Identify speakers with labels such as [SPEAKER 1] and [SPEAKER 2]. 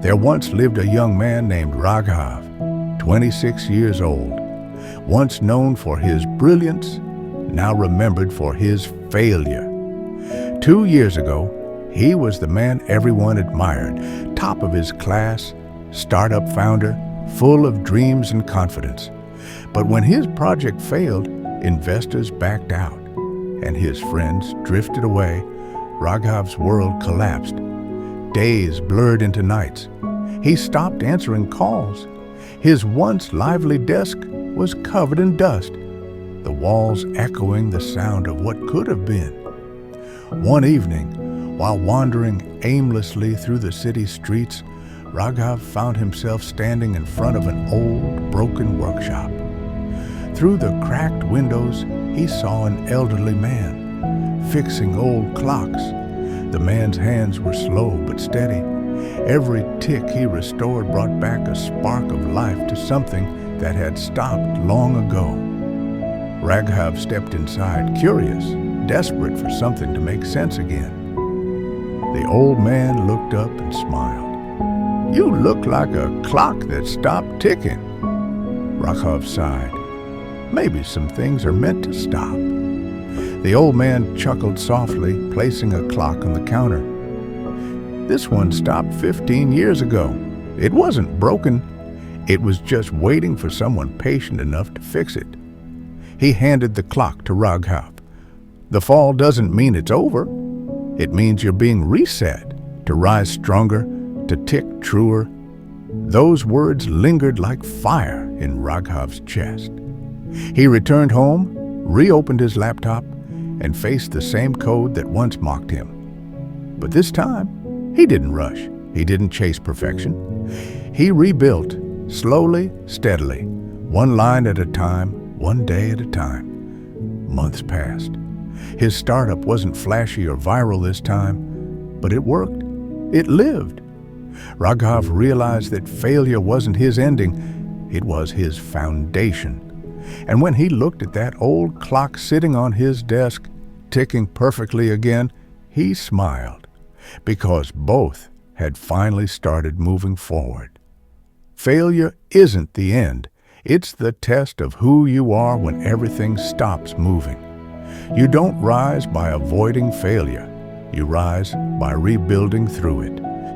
[SPEAKER 1] There once lived a young man named Raghav, 26 years old, once known for his brilliance, now remembered for his failure. 2 years ago, he was the man everyone admired, top of his class, startup founder, full of dreams and confidence. But when his project failed, investors backed out, and his friends drifted away. Raghav's world collapsed. Days blurred into nights. He stopped answering calls. His once lively desk was covered in dust, the walls echoing the sound of what could have been. One evening, while wandering aimlessly through the city streets, Raghav found himself standing in front of an old, broken workshop. Through the cracked windows, he saw an elderly man fixing old clocks. The man's hands were slow but steady. Every tick he restored brought back a spark of life to something that had stopped long ago. Raghav stepped inside, curious, desperate for something to make sense again. The old man looked up and smiled. "You look like a clock that stopped ticking." Raghav sighed. "Maybe some things are meant to stop." The old man chuckled softly, placing a clock on the counter. "This one stopped 15 years ago. It wasn't broken. It was just waiting for someone patient enough to fix it." He handed the clock to Raghav. "The fall doesn't mean it's over. It means you're being reset, to rise stronger, to tick truer." Those words lingered like fire in Raghav's chest. He returned home, reopened his laptop, and faced the same code that once mocked him. But this time, he didn't rush. He didn't chase perfection. He rebuilt, slowly, steadily, one line at a time, one day at a time. Months passed. His startup wasn't flashy or viral this time, but it worked. It lived. Raghav realized that failure wasn't his ending, it was his foundation. And when he looked at that old clock sitting on his desk, ticking perfectly again, he smiled, because both had finally started moving forward. Failure isn't the end. It's the test of who you are when everything stops moving. You don't rise by avoiding failure. You rise by rebuilding through it.